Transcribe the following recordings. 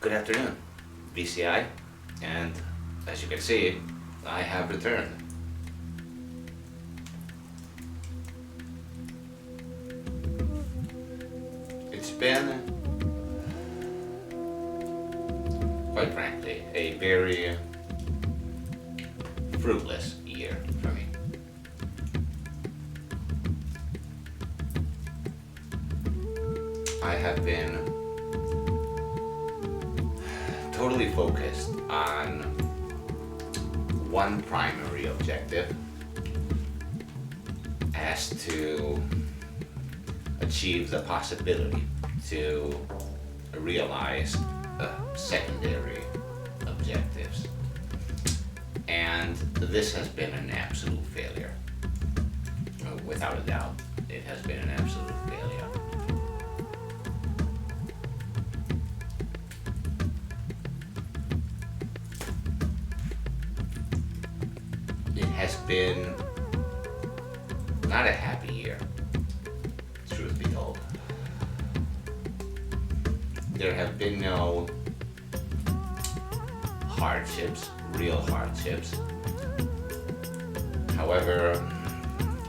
Good afternoon, BCI, and as you can see, I have returned. It's been, quite frankly, a very fruitless year for me. I have been totally focused on one primary objective as to achieve the possibility to realize secondary objectives. And this has been an absolute failure. Without a doubt, it has been an absolute failure. It has been not a happy year, truth be told. There have been no hardships, real hardships. However,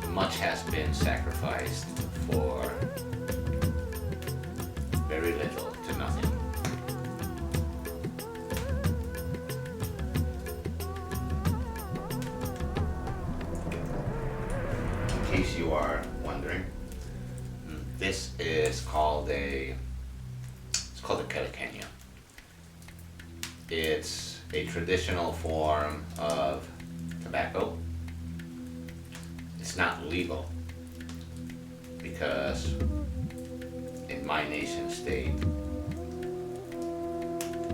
much has been sacrificed for very little to nothing. In case you are wondering, this is called a caliqueño. It's a traditional form of tobacco. It's not legal because in my nation state,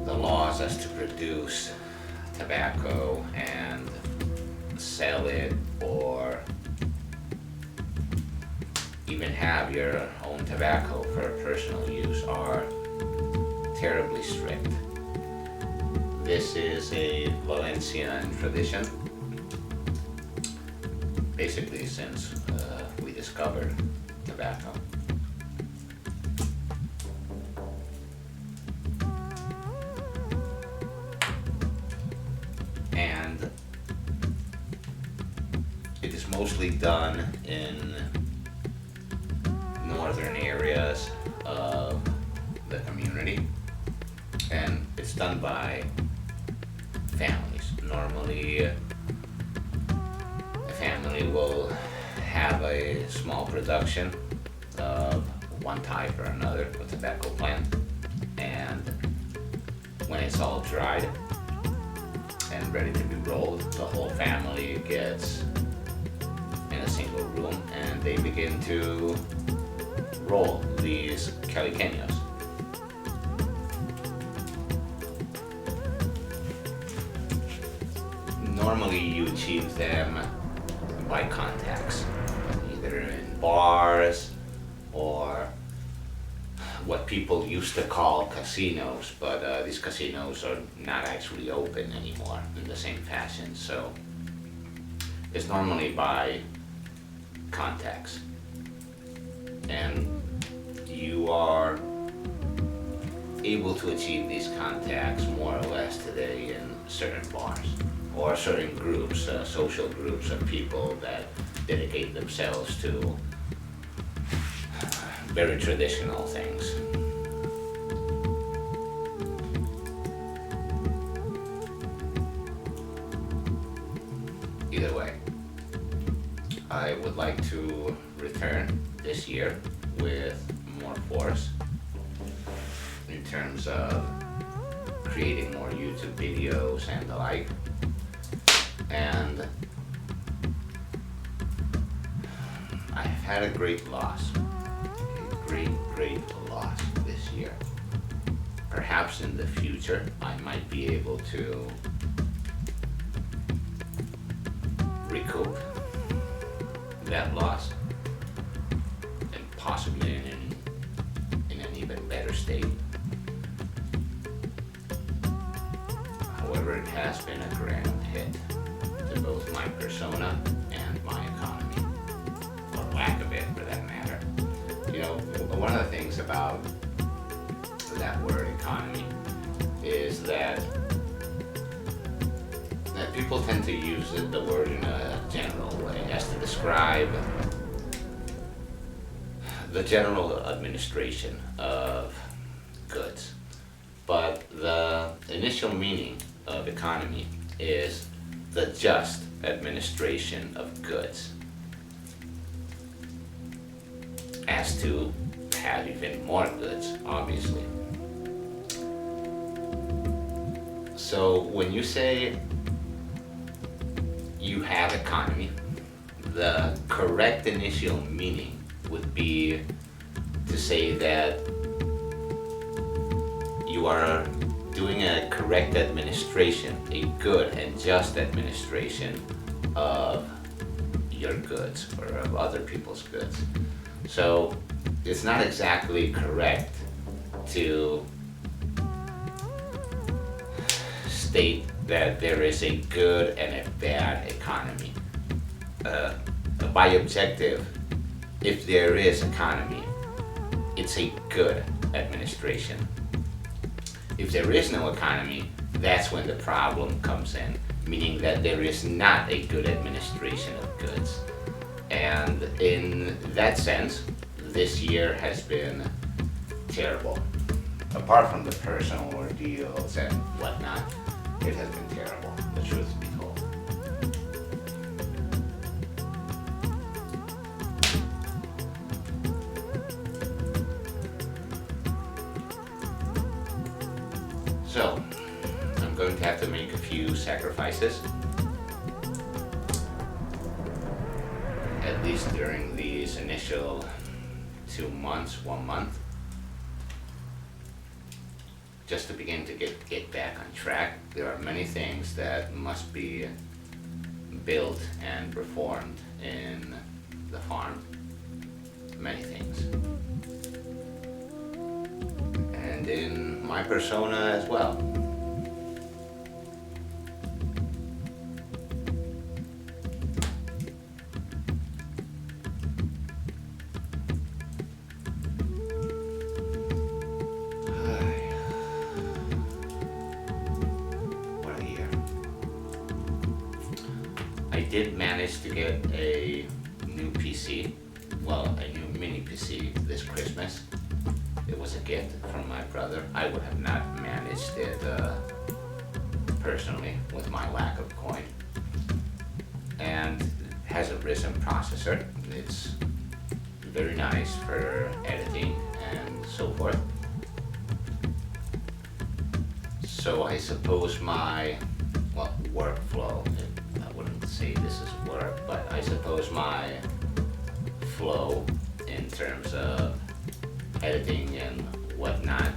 the laws as to produce tobacco and sell it or even have your own tobacco for personal use are terribly strict. This is a Valencian tradition, basically since we discovered tobacco. And it is mostly done in northern areas of the community, and it's done by families. Normally, a family will have a small production of one type or another of tobacco plant, and when it's all dried and ready to be rolled, the whole family gets in a single room and they begin to roll these caliqueños. Normally you achieve them by contacts, either in bars or what people used to call casinos, but these casinos are not actually open anymore in the same fashion, so it's normally by contacts. And you are able to achieve these contacts more or less today in certain bars or certain groups, social groups of people that dedicate themselves to very traditional things. Either way, I would like to return this year with more force in terms of creating more YouTube videos and the like. And I've had a great loss, great loss this year. Perhaps in the future I might be able to recoup that loss and possibly in an even better state. However, it has been a grand hit to both my persona and my economy, or lack of it for that matter. You know, one of the things about that word economy that people tend to use the word in a general way as to describe the general administration of goods. But the initial meaning of economy is the just administration of goods. As to have even more goods, obviously. So when you say you have economy, the correct initial meaning would be to say that you are doing a correct administration, a good and just administration of your goods or of other people's goods. So it's not exactly correct to state that there is a good and a bad economy. By objective, if there is economy, it's a good administration. If there is no economy, that's when the problem comes in, meaning that there is not a good administration of goods. And in that sense, this year has been terrible. Apart from the personal ordeals and whatnot, it has been terrible, the truth be told. So, I'm going to have to make a few sacrifices, at least during these initial 2 months, 1 month, just to begin to get back on track. There are many things that must be built and performed in the farm. Many things. And in my persona as well. I did manage to get a new PC, well, a new mini PC this Christmas. It was a gift from my brother. I would have not managed it personally with my lack of coin. And has a Risen processor. It's very nice for editing and so forth. So I suppose my, well, workflow, I wouldn't say this is work, but I suppose my flow in terms of editing and whatnot,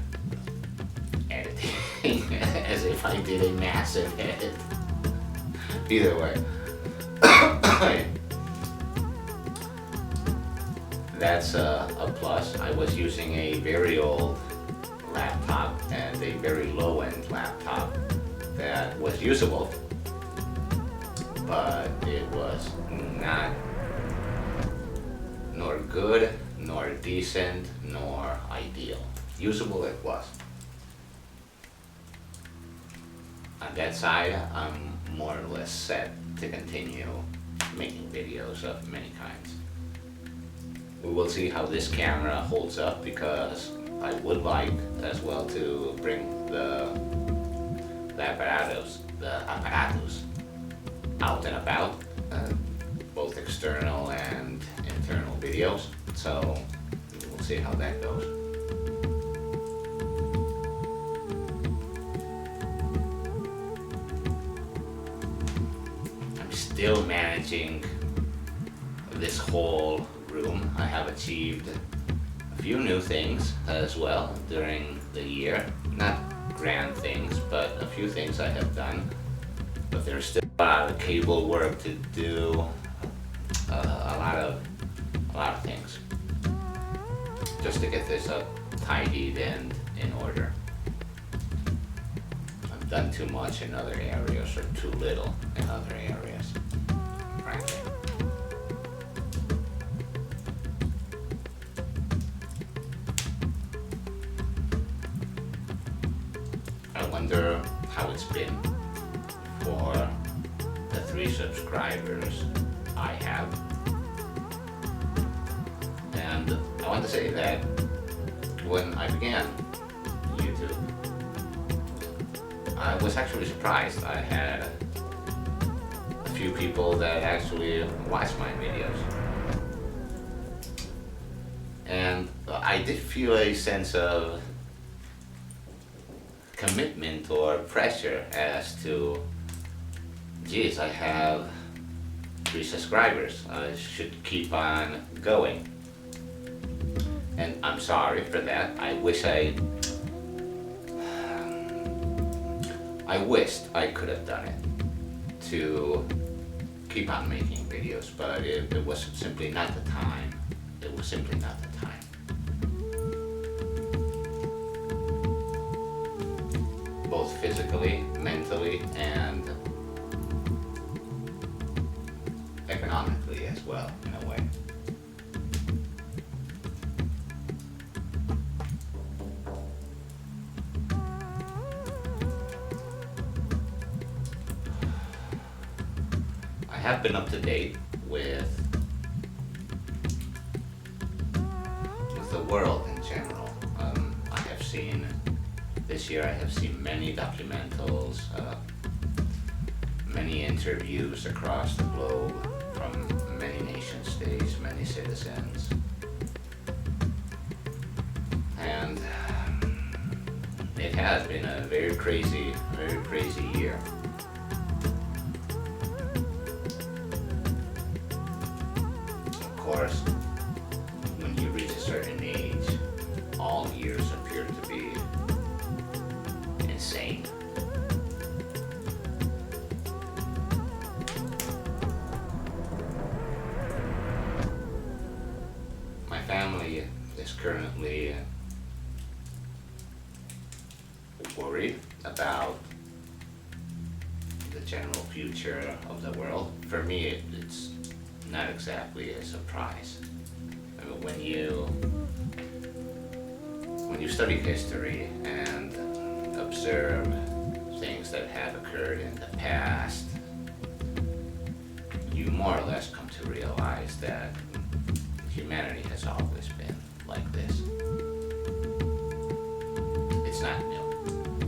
editing as if I did a massive edit. Either way, that's a plus. I was using a very old laptop and a very low-end laptop that was usable, but it was not nor good, nor decent, nor ideal. Usable it was. On that side, I'm more or less set to continue making videos of many kinds. We will see how this camera holds up, because I would like as well to bring the apparatus out and about, both external and internal videos. So we'll see how that goes. I'm still managing this whole room. I have achieved a few new things as well during the year. Not grand things, but a few things I have done. But there's still a lot of cable work to do, a lot of things, just to get this up tidied and in order. I've done too much in other areas, or too little in other areas, frankly. I wonder how it's been for the 3 subscribers I have. And I want to say that when I began YouTube, I was actually surprised. I had a few people that actually watched my videos. And I did feel a sense of commitment or pressure as to, geez, I have 3 subscribers. I should keep on going. And I'm sorry for that. I wished I could have done it to keep on making videos, but it was simply not the time. It was simply not the time. Both physically, mentally, and economically as well, in a way. I have been up to date with the world in general. I have seen, this year I have seen many documentals, many interviews across the globe from many nation states, many citizens. And it has been a very crazy year. Of course, when you reach a certain age, all years appear to be insane. My family is currently worried about the general future of the world. For me, it's not exactly a surprise. I mean, when you study history and observe things that have occurred in the past, you more or less come to realize that humanity has always been like this. It's not new,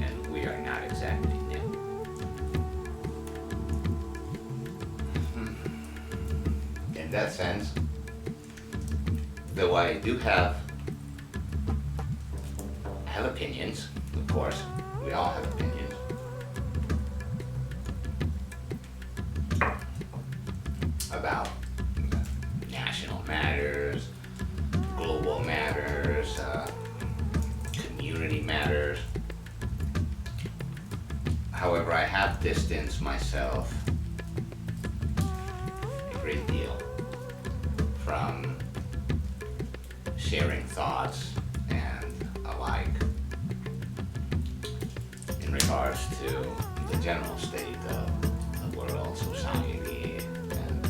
and we are not exactly new. In that sense, though I do have opinions, of course, we all have opinions. About national matters, global matters, community matters. However, I have distanced myself a great deal from sharing thoughts and alike in regards to the general state of the world, society, and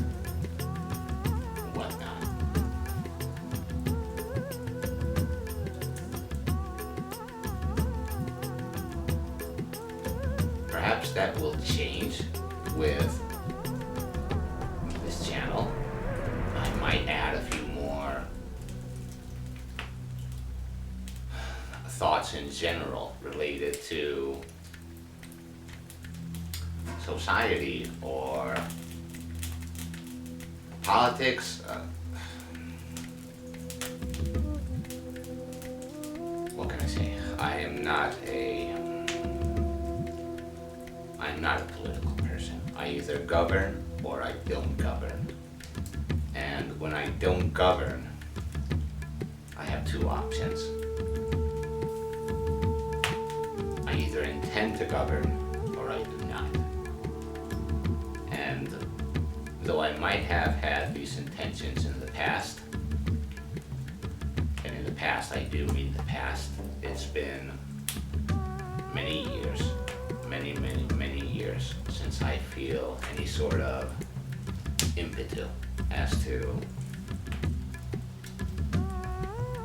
whatnot. Perhaps that will change with this channel. I might add a few more thoughts in general related to society or politics. What can I say? I'm not a political person. I either govern or I don't govern. And when I don't govern, I have 2 options. I either intend to govern or I do not. And though I might have had these intentions in the past, and in the past I do mean the past, it's been many years, many years since I feel any sort of impetus as to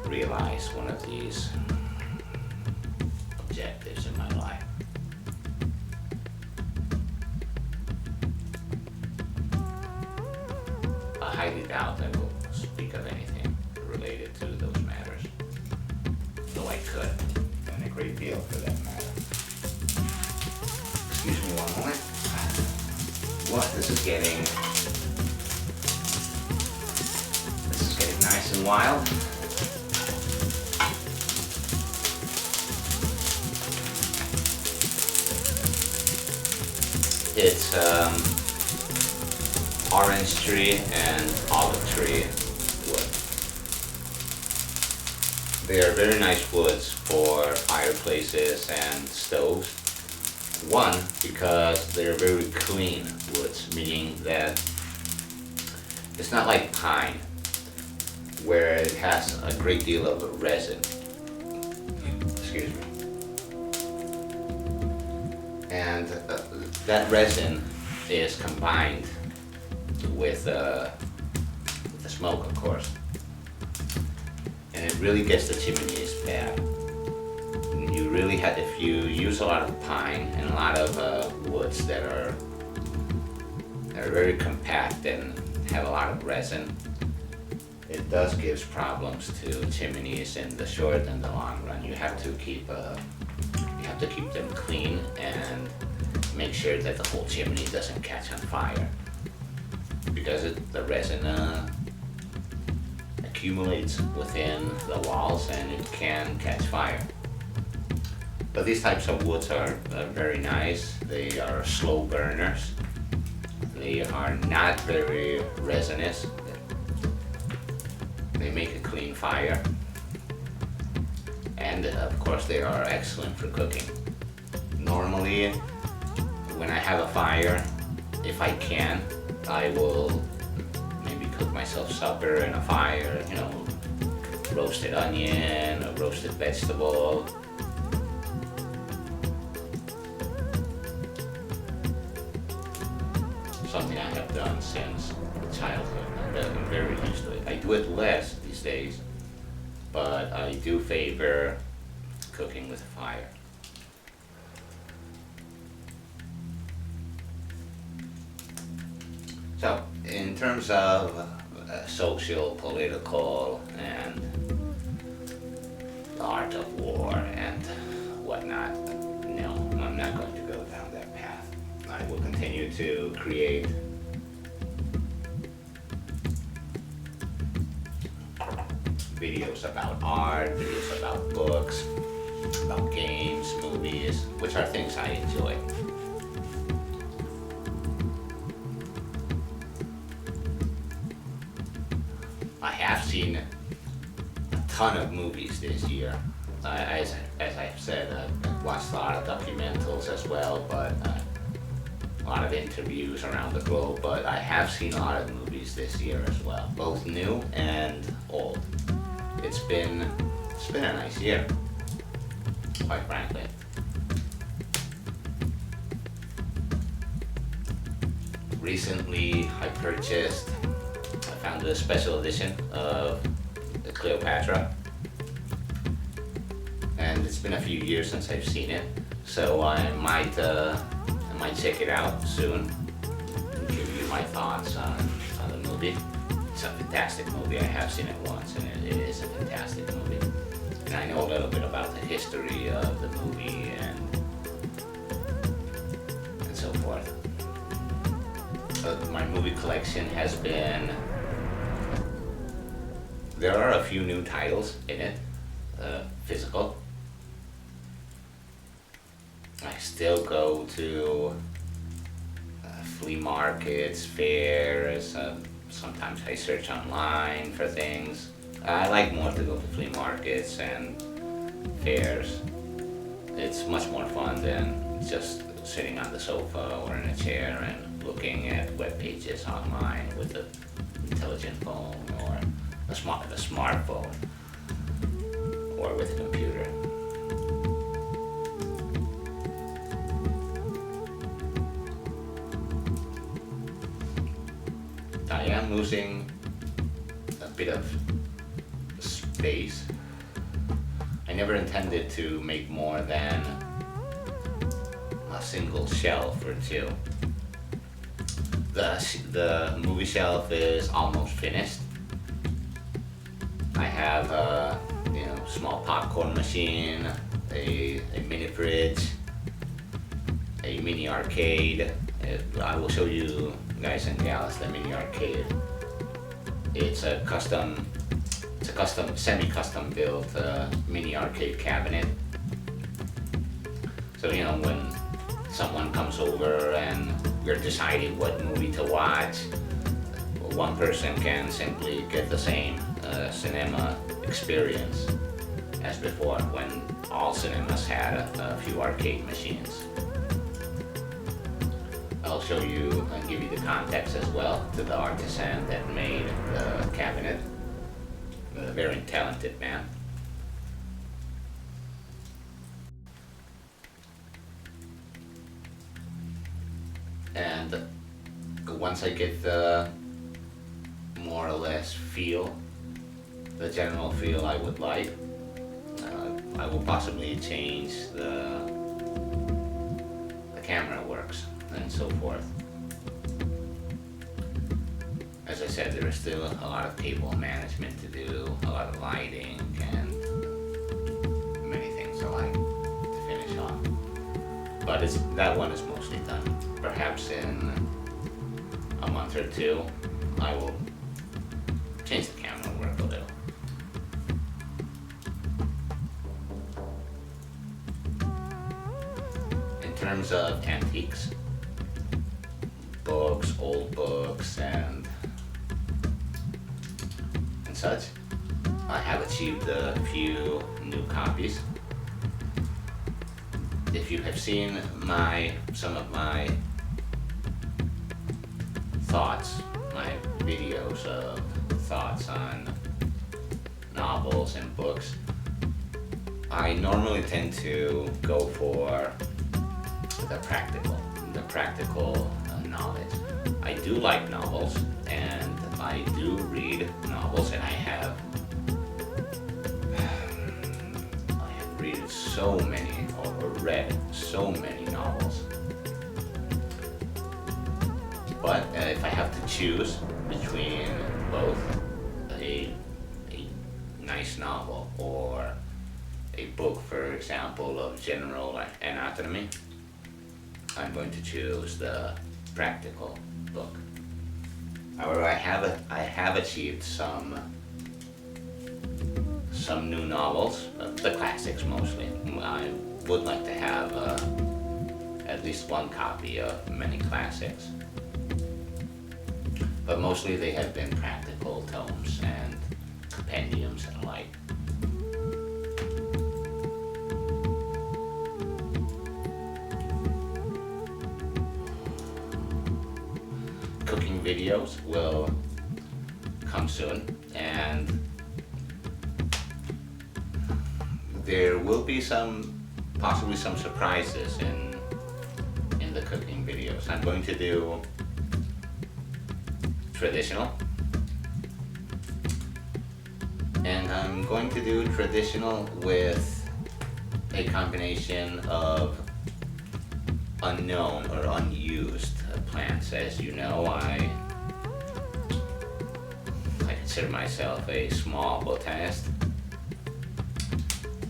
realize one of these objectives in my life. highly doubt I will speak of anything related to those matters. Though I could, and a great deal for that matter. Excuse me one moment. What? This is getting nice and wild. It's orange tree and olive tree wood. They are very nice woods for fireplaces and stoves. One, because they're very clean woods, meaning that it's not like pine, where it has a great deal of resin. Excuse me. And that resin is combined with the smoke, of course, and it really gets the chimneys bad. You really have, if you use a lot of pine and a lot of woods that are very compact and have a lot of resin, it does give problems to chimneys in the short and the long run. You have to keep them clean and make sure that the whole chimney doesn't catch on fire, because the resin accumulates within the walls and it can catch fire. But these types of woods are very nice. They are slow burners. They are not very resinous. They make a clean fire. And of course they are excellent for cooking. Normally, when I have a fire, if I can, I will maybe cook myself supper in a fire, roasted onion, a roasted vegetable. Something I have done since childhood. I'm very used to it. I do it less these days, but I do favor cooking with a fire. So, in terms of social, political, and the art of war and whatnot, no, I'm not going to go down that path. I will continue to create videos about art, videos about books, about games, movies, which are things I enjoy. I have seen a ton of movies this year. As I've said, I've watched a lot of documentals as well, but a lot of interviews around the globe, but I have seen a lot of movies this year as well, both new and old. It's been a nice year, quite frankly. Recently, I found a special edition of the Cleopatra, and it's been a few years since I've seen it, so I might check it out soon and give you my thoughts on the movie. It's a fantastic movie. I have seen it once, and it is a fantastic movie. And I know a little bit about the history of the movie and so forth. My movie collection has been... There are a few new titles in it, physical. I still go to flea markets, fairs, sometimes I search online for things. I like more to go to flea markets and fairs. It's much more fun than just sitting on the sofa or in a chair and looking at web pages online with an intelligent phone or a smartphone or with a computer. I am losing a bit of space. I never intended to make more than a single shelf or two. The movie shelf is almost finished. I have a small popcorn machine, a mini fridge, a mini arcade. I will show you guys and gals the mini arcade. It's a semi-custom built mini arcade cabinet. So when someone comes over and we're deciding what movie to watch, one person can simply get the same cinema experience as before, when all cinemas had a few arcade machines. I'll show you and give you the context as well to the artisan that made the cabinet. A very talented man. And once I get the more or less the general feel I would like, I will possibly change the camera works and so forth. As I said, there is still a lot of cable management to do, a lot of lighting, and many things I like to finish off. But that one is mostly done. Perhaps in a month or two, I will change the camera work a little. In terms of antiques, books, old books, and such, I have achieved a few new copies. If you have seen some of my thoughts, my videos of thoughts on novels and books, I normally tend to go for the practical knowledge. I do like novels, and I do read novels, and I have read so many novels. But if I have to choose between both a nice novel or a book, for example, of general anatomy, I'm going to choose the practical book. However, I have achieved some new novels, the classics mostly. I would like to have at least one copy of many classics. But mostly they have been practical tomes and compendiums and like. Cooking videos will come soon, and there will be possibly some surprises in the cooking videos. I'm going to do traditional, and I'm going to do traditional with a combination of unknown or unused plants. As you know, I consider myself a small botanist,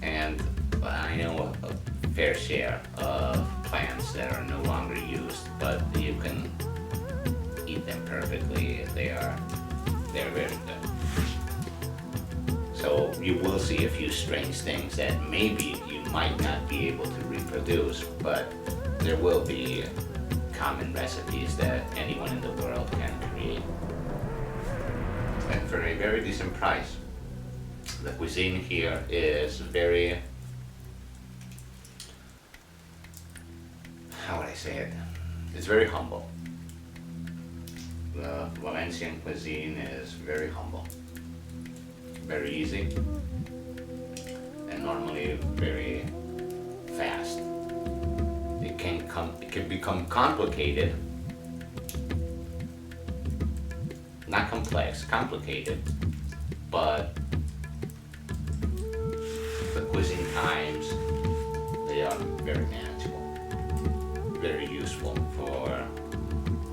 and I know a fair share of plants that are no longer used, but you can eat them perfectly. They're very good. So you will see a few strange things that maybe you might not be able to reproduce, but there will be common recipes that anyone in the world can create. And for a very decent price. The cuisine here is very, how would I say it? It's very humble. The Valencian cuisine is very humble, very easy, and normally very fast. It can become complicated, not complex, complicated, but the cuisine times, they are very manageable, very useful for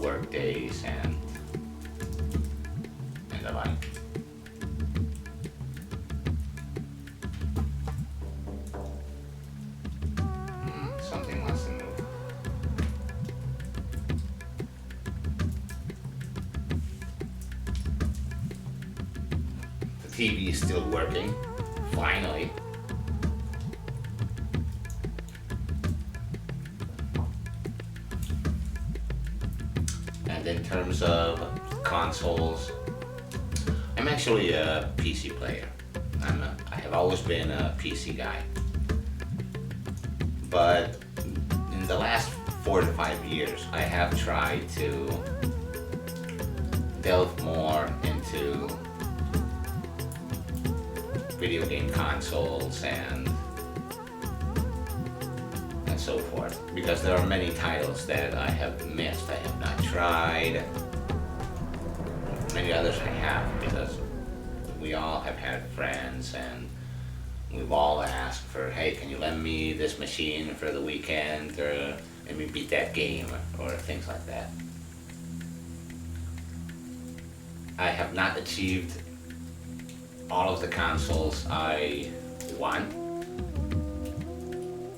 work days and the like. Something wants to move. The TV is still working, finally. And in terms of consoles, I'm actually a PC player. I have always been a PC guy. But in the last 4 to 5 years, I have tried to delve more into video game consoles and so forth, because there are many titles that I have missed, I have not tried. Many others I have, because we all have had friends and we've all asked for, hey, can you lend me this machine for the weekend, or let me beat that game, or things like that. I have not achieved all of the consoles I want.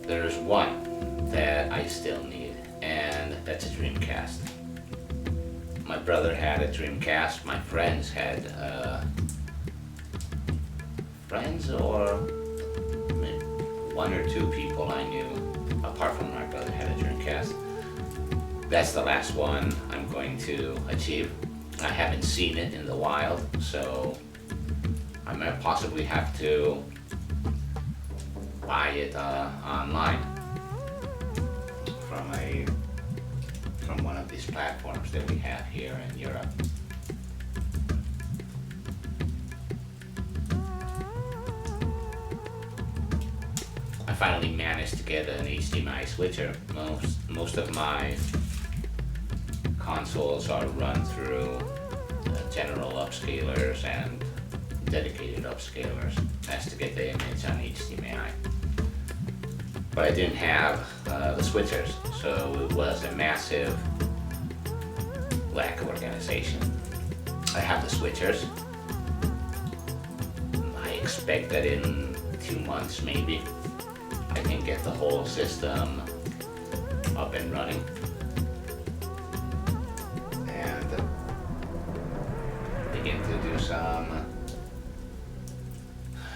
There's one that I still need, and that's a Dreamcast. My brother had a Dreamcast, my friends had friends or maybe 1 or 2 people I knew, apart from my brother, had a Dreamcast. That's the last one I'm going to achieve. I haven't seen it in the wild, so I might possibly have to buy it online from one of these platforms that we have here in Europe. I finally managed to get an HDMI switcher. Most of my consoles are run through general upscalers and dedicated upscalers as to get the image on HDMI. But I didn't have the switchers, so it was a massive lack of organization. I have the switchers. I expect that in 2 months maybe I can get the whole system up and running and begin to do some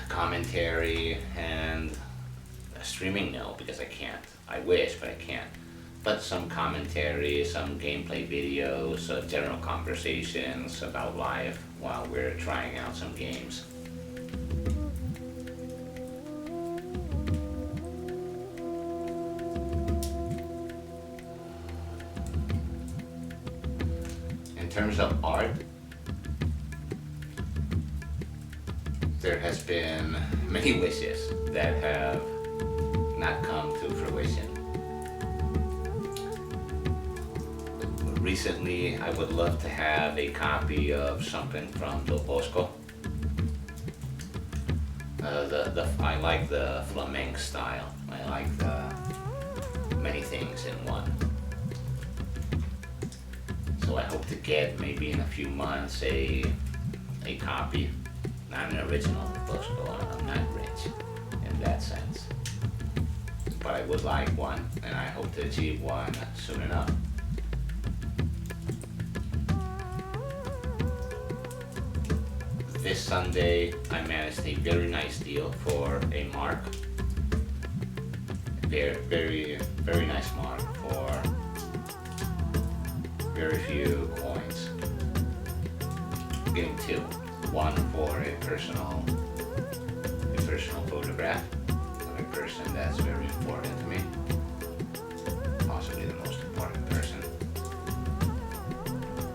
commentary and streaming. No, because I can't. I wish, but I can't. But some commentary, some gameplay videos, general conversations about life while we're trying out some games. In terms of art, there has been many wishes that have not come to fruition. Recently, I would love to have a copy of something from Del Bosco. I like the flamenco style. I like the many things in one. So I hope to get, maybe in a few months, a copy. Not an original Del Bosco. I'm not rich in that sense. But I would like one, and I hope to achieve one soon enough. This Sunday, I managed a very nice deal for a mark. Very, very nice mark for very few coins. I'm getting 2. One for a personal photograph of a person that's very important to me. Possibly the most important person.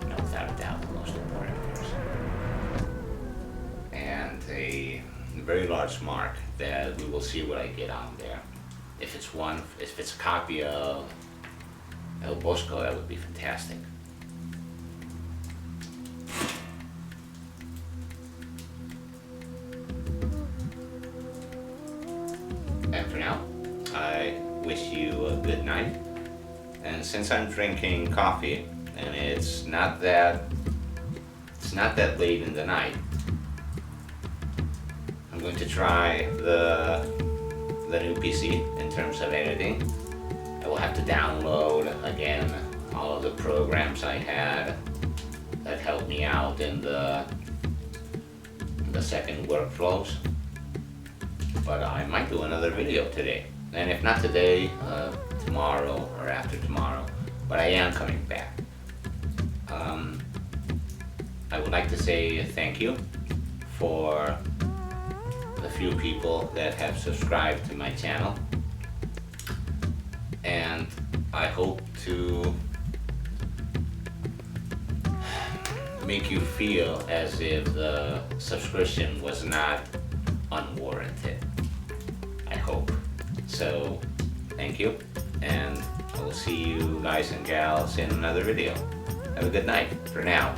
No, without a doubt, the most important person. And a very large mark that we will see what I get on there. If it's a copy of El Bosco, that would be fantastic. And for now, I wish you a good night. And since I'm drinking coffee and it's not that late in the night. I'm going to try the new PC in terms of editing. I will have to download again all of the programs I had that helped me out in the second workflows. But I might do another video today. And if not today, tomorrow or after tomorrow. But I am coming back. I would like to say thank you for the few people that have subscribed to my channel. And I hope to make you feel as if the subscription was not unwarranted. I hope. So, thank you, and I will see you guys and gals in another video. Have a good night for now.